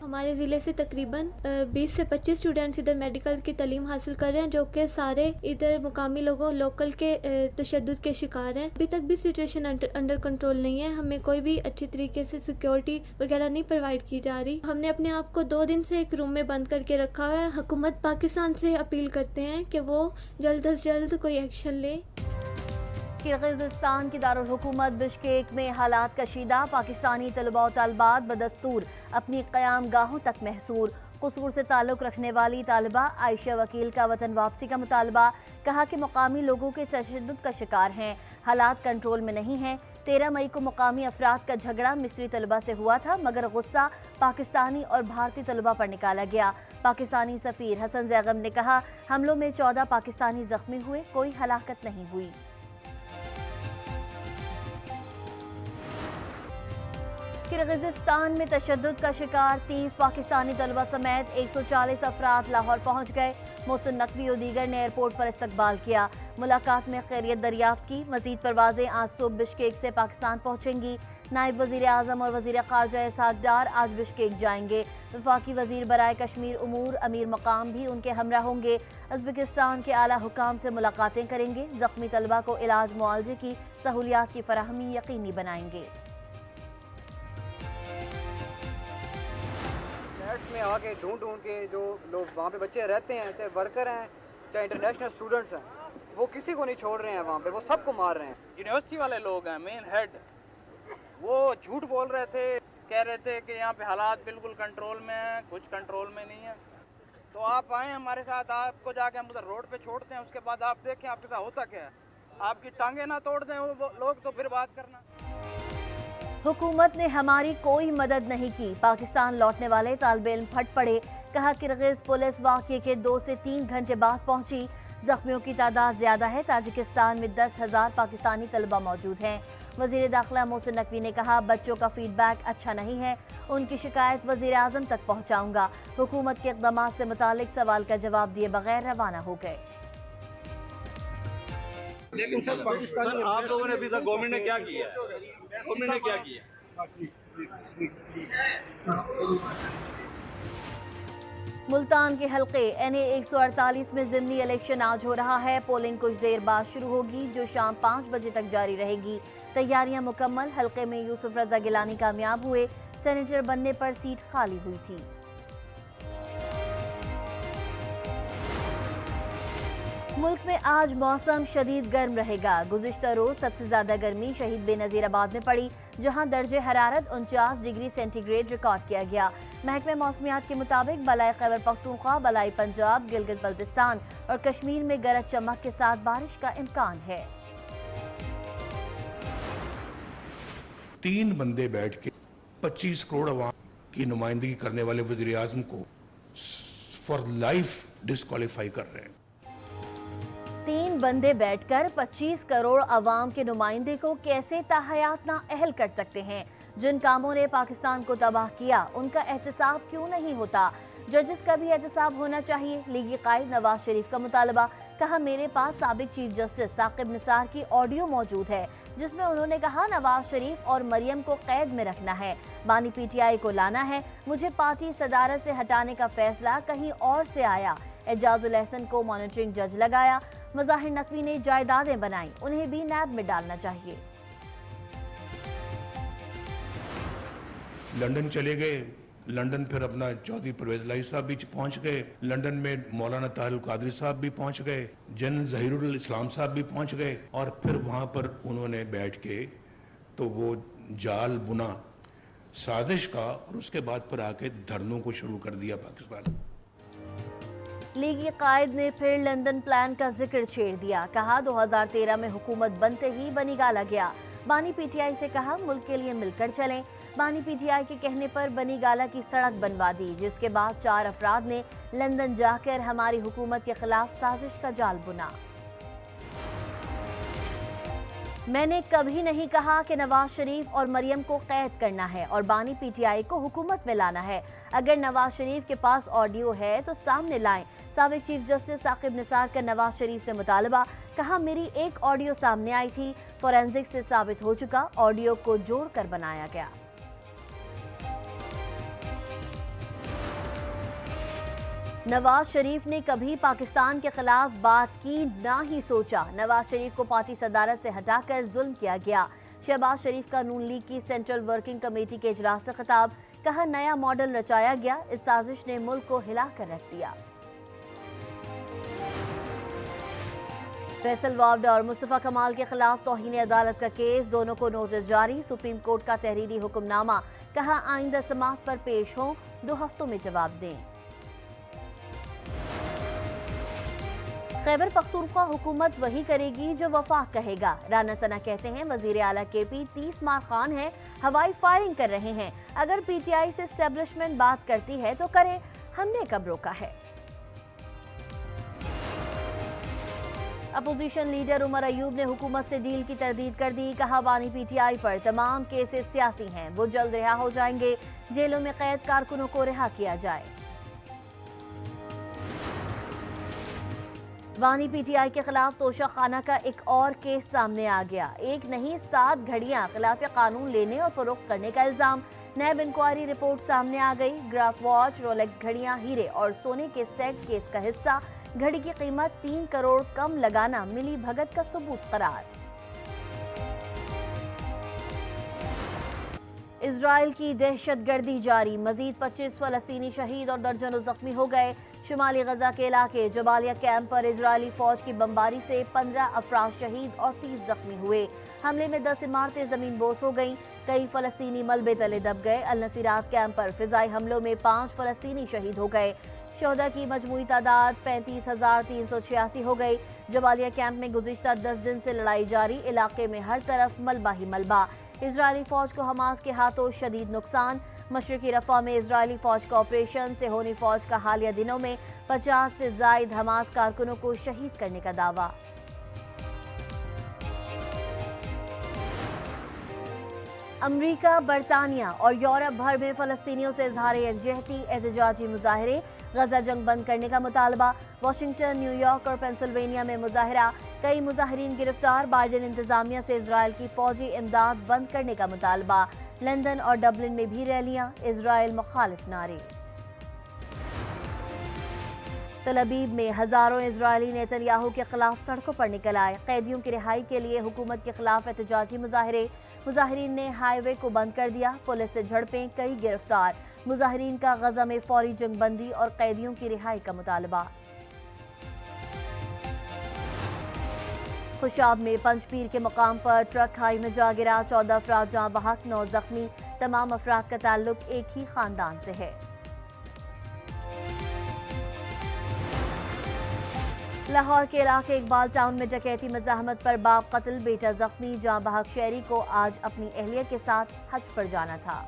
हमारे ज़िले से तकरीबन 20 से 25 स्टूडेंट्स इधर मेडिकल की तालीम हासिल कर रहे हैं, जो कि सारे इधर मुकामी लोगों लोकल के तशद्दुद के शिकार हैं। अभी तक भी सिचुएशन अंडर कंट्रोल नहीं है। हमें कोई भी अच्छी तरीके से सिक्योरिटी वगैरह नहीं प्रोवाइड की जा रही। हमने अपने आप को 2 दिन से एक रूम में बंद करके रखा हुआ है। हुकूमत पाकिस्तान से अपील करते हैं कि वो जल्द अज जल्द कोई एक्शन ले। किर्गिज़स्तान की दारुल हुकूमत बिश्केक में हालात कशीदा। पाकिस्तानी तलबा और तालिबात बदस्तूर अपनी क़याम गाहों तक महसूर। कसूर से ताल्लुक़ रखने वाली तालिबा आयशा वकील का वतन वापसी का मुतालबा। कहा कि मुकामी लोगों के तशद्दुद का शिकार हैं, हालात कंट्रोल में नहीं हैं। 13 मई को मुकामी अफराद का झगड़ा मिस्री तलबा से हुआ था, मगर गुस्सा पाकिस्तानी और भारतीय तलबा पर निकाला गया। पाकिस्तानी सफ़ीर हसन जैगम ने कहा, हमलों में 14 पाकिस्तानी जख्मी हुए, कोई हलाकत नहीं हुई। किर्गिज़स्तान में तशद्दुद का शिकार 30 पाकिस्तानी तलबा समेत 140 अफराद लाहौर पहुँच गए। मोहसिन नकवी और दीगर ने एयरपोर्ट पर इस्तकबाल किया। मुलाकात में खैरियत दरियाफ्त की। मज़ीद परवाज़ें आज सुबह बिश्केक से पाकिस्तान पहुँचेंगी। नायब वज़ीर आज़म और वज़ीर ख़ारजा इसहाक़ डार आज बिश्केक जाएंगे। वफाकी वज़ीर बराए कश्मीर उमूर अमीर मकाम भी उनके हमरा होंगे। उज़्बेकिस्तान के आला हुकाम से मुलाकातें करेंगे। ज़ख्मी तलबा को इलाज मुआवजे की सहूलियात की फराहमी यकीनी बनाएंगे। में आके ढूंढ के जो लोग वहाँ पे बच्चे रहते हैं, चाहे वर्कर हैं चाहे इंटरनेशनल स्टूडेंट्स हैं, वो किसी को नहीं छोड़ रहे हैं वहाँ पे, वो सबको मार रहे हैं। यूनिवर्सिटी वाले लोग हैं, मेन हेड, वो झूठ बोल रहे थे, कह रहे थे कि यहाँ पे हालात बिल्कुल कंट्रोल में हैं, कुछ कंट्रोल में नहीं है। तो आप आए हमारे साथ, आपको जाके हम उधर रोड पे छोड़ते हैं, उसके बाद आप देखें आपके साथ होता क्या है। आपकी टांगे ना तोड़ दें वो लोग तो फिर बात करना। हुकूमत ने हमारी कोई मदद नहीं की। पाकिस्तान लौटने वाले तालिब इल्म फट पड़े। कहा किर्गिज़ पुलिस वाक़ये के 2 से 3 घंटे बाद पहुंची। जख्मियों की तादाद ज्यादा है। ताजिकिस्तान में 10,000 पाकिस्तानी तलबा मौजूद हैं। वज़ीर दाखिला मोहसिन नकवी ने कहा, बच्चों का फीडबैक अच्छा नहीं है, उनकी शिकायत वज़ीर आज़म तक पहुँचाऊँगा। हुकूमत के इक़दामात से मुतालिक सवाल का जवाब दिए बगैर रवाना हो गए। लेकिन सर पाकिस्तान आप लोगों ने अभी तक गवर्नमेंट ने क्या किया है? गवर्नमेंट ने क्या किया? मुल्तान के हल्के NA 148 में ज़िमनी इलेक्शन आज हो रहा है। पोलिंग कुछ देर बाद शुरू होगी, जो शाम 5 बजे तक जारी रहेगी। तैयारियां मुकम्मल। हल्के में यूसुफ रजा गिलानी कामयाब हुए। सेनेटर बनने पर सीट खाली हुई थी। मुल्क में आज मौसम शदीद गर्म रहेगा। गुज़िश्ता रोज सबसे ज्यादा गर्मी शहीद बेनज़ीराबाद में पड़ी, जहां दर्जे हरारत 49 डिग्री सेंटीग्रेड रिकॉर्ड किया गया। महकमे मौसमियात के मुताबिक बलाई खैबर पख्तूनख्वा, बलाई पंजाब, गिलगित बल्तिस्तान और कश्मीर में गरज चमक के साथ बारिश का इम्कान है। 3 बंदे बैठ के 25 करोड़ अवाम की नुमाइंदगी करने वाले वज़ीर आज़म को फॉर लाइफ डिस्क्वालीफाई कर रहे हैं। 3 बंदे बैठकर 25 करोड़ अवाम के नुमाइंदे को कैसे ताहयात ना अहल कर सकते हैं? जिन कामों ने पाकिस्तान को तबाह किया, उनका एहतसाब क्यों नहीं होता? जजेस का भी एहतसाब होना चाहिए। लीगी कायद नवाज शरीफ का मुतालबा। कहा, मेरे पास साबिक चीफ जस्टिस साकिब निसार की ऑडियो मौजूद है, जिसमें उन्होंने कहा नवाज शरीफ और मरियम को कैद में रखना है, बानी PTI को लाना है। मुझे पार्टी सदारत से हटाने का फैसला कहीं और से आया। एजाजुल एहसन को मॉनिटरिंग जज लगाया। मज़ाहिर नकवी ने जायदादें बनाई, उन्हें भी नैब में डालना चाहिए। लंदन चले गए, लंदन फिर अपना चौधरी परवेज लाई साहब भी पहुंच गए। लंदन में मौलाना ताहिर कादरी साहब भी पहुंच गए, जनरल ज़हीरुल इस्लाम साहब भी पहुंच गए, और फिर वहां पर उन्होंने बैठ के तो वो जाल बुना साजिश का, और उसके बाद फिर आके धरनों को शुरू कर दिया पाकिस्तान। लीगी कायद ने फिर लंदन प्लान का जिक्र छेड़ दिया। कहा, 2013 में हुकूमत बनते ही बनी गाला गया। बानी PTI से कहा, मुल्क के लिए मिलकर चलें। बानी PTI के कहने पर बनी गाला की सड़क बनवा दी, जिसके बाद 4 अफराद ने लंदन जाकर हमारी हुकूमत के खिलाफ साजिश का जाल बुना। मैंने कभी नहीं कहा कि नवाज शरीफ और मरियम को कैद करना है और बानी PTI को हुकूमत में लाना है। अगर नवाज शरीफ के पास ऑडियो है तो सामने लाएं। साबिक चीफ जस्टिस साकिब निसार का नवाज शरीफ से मुतालबा। कहा, मेरी एक ऑडियो सामने आई थी, फोरेंसिक से साबित हो चुका, ऑडियो को जोड़कर बनाया गया। नवाज शरीफ ने कभी पाकिस्तान के खिलाफ बात की, ना ही सोचा। नवाज शरीफ को पार्टी सदारत से हटाकर जुल्म किया गया। शहबाज शरीफ का नून लीग की सेंट्रल वर्किंग कमेटी के इजलास से खिताब, कहा नया मॉडल रचाया गया, इस साजिश ने मुल्क को हिलाकर रख दिया। फैसल वावडा और मुस्तफा कमाल के खिलाफ तौहीन अदालत का केस, दोनों को नोटिस जारी। सुप्रीम कोर्ट का तहरीरी हुक्मनामा, कहा आइंदा समाअत पर पेश हों, 2 हफ्तों में जवाब दें। खैबर पख्तूनख्वा हुकूमत वही करेगी जो वफाक कहेगा। राना सना कहते हैं वजीर आला केपी 30 मार खान है, हवाई फायरिंग कर रहे हैं। अगर पीटीआई से एस्टेब्लिशमेंट बात करती है तो करे, हमने कब रोका है। अपोजिशन लीडर उमर अयूब ने हुकूमत से डील की तरदीद कर दी। कहा वानी पीटीआई पर तमाम केसेस सियासी हैं, वो जल्द रिहा हो जाएंगे। जेलों में कैद कारकुनों को रिहा किया जाए। वानी पीटीआई के खिलाफ तोशा खाना का एक और केस सामने आ गया। एक नहीं 7 घड़ियां खिलाफ कानून लेने और फरोख्त करने का इल्जाम। नैब इंक्वायरी रिपोर्ट सामने आ गई। ग्राफ वॉच, रोलेक्स घड़ियां, हीरे और सोने के सेट केस का हिस्सा। घड़ी की कीमत 3 करोड़ कम लगाना मिली भगत का सबूत करार। इजराइल की दहशतगर्दी जारी, मजीद 25 फलस्तीनी शहीद और दर्जनों जख्मी हो गए। शुमाली गजा के इलाके जबालिया कैंप पर इजरायली फौज की बमबारी से 15 अफराद शहीद और 30 जख्मी हुए। हमले में 10 इमारतें जमीन बोस हो गईं। कई फलस्तीनी मलबे तले दब गए। अल नसीरात कैंप पर फिजाई हमलों में 5 फलस्तीनी शहीद हो गए। शोहदा की मजमूई तादाद 35,386 हो गई। जबालिया कैंप में गुज़िश्ता 10 दिन से लड़ाई जारी। इलाके में हर तरफ मलबा ही मलबा। इजरायली फौज को हमास के हाथों शदीद नुकसान। मशरकी रफा में इजरायली फौज का ऑपरेशन से होनी फौज का हालिया दिनों में 50 से जायद हमास कारकुनों को शहीद करने का दावा। अमरीका, बरतानिया और यूरोप भर में फलस्तीनियों से इजहार यकजहती, एहतजाजी मुजाहरे। गजा जंग बंद करने का मुतालबा। वाशिंगटन, न्यूयॉर्क और पेंसिल्वेनिया में मुजाहरा। कई मुजाहिरीन गिरफ्तार। बाइडेन इंतजामिया से इजराइल की फौजी इमदाद बंद करने का मुतालबा। लंदन और डबलिन में भी रैलियां। इजराइल मुखालिफ नारे। तल अबीब में हजारों इजरायली नेतन्याहू के खिलाफ सड़कों पर निकल आए। कैदियों की रिहाई के लिए हुकूमत के खिलाफ एहतजाजी मुजाहरे। मुजाहिरीन ने हाईवे को बंद कर दिया। पुलिस से झड़पें, कई गिरफ्तार। मुजाहिरीन का गजा में फौरी जंगबंदी और कैदियों की रिहाई का मुतालबा। खुशाब में पंचपीर के मुकाम पर ट्रक खाई में जा गिरा। 14 अफराद जहां बहक, 9 जख्मी। तमाम अफराद का ताल्लुक एक ही खानदान से है। लाहौर के इलाके इकबाल टाउन में डकैती मज़ाहमत पर बाप कत्ल, बेटा जख्मी। जहां बहक शहरी को आज अपनी अहलिया के साथ हज पर जाना था।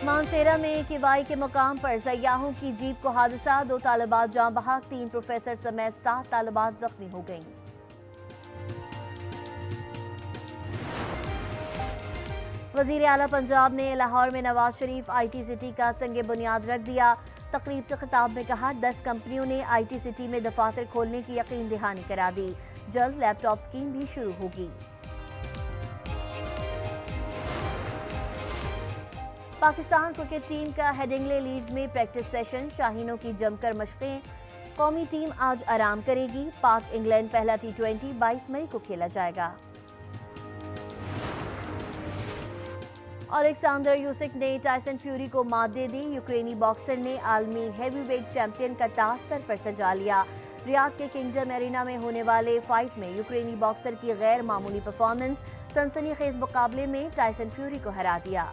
मानसेरा में किवाई के मुकाम पर सयाहों की जीप को हादसा। 2 तालिबात जाँ बहक, 3 प्रोफेसर समेत 7 तालिबात जख्मी हो गईं। वजीर आला पंजाब ने लाहौर में नवाज शरीफ IT सिटी का संगे बुनियाद रख दिया। तकरीब से खिताब में कहा 10 कंपनियों ने IT सिटी में दफातर खोलने की यकीन दहानी करा दी। जल्द लैपटॉप स्कीम भी शुरू होगी। पाकिस्तान क्रिकेट टीम का हेडिंग्ले लीड्स में प्रैक्टिस सेशन। शाहीनों की जमकर मशकें। कौमी टीम आज आराम करेगी। पाक इंग्लैंड पहला T20 22 मई को खेला जाएगा। अलेक्जेंडर यूसिक ने टायसन फ्यूरी को मात दे दी। यूक्रेनी बॉक्सर ने आलमी हैवीवेट चैंपियन का ताज सर पर सजा लिया। रियाद के किंगडम एरिना में होने वाले फाइट में यूक्रेनी बॉक्सर की गैर मामूली परफॉर्मेंस। सनसनीखेज मुकाबले में टायसन फ्यूरी को हरा दिया।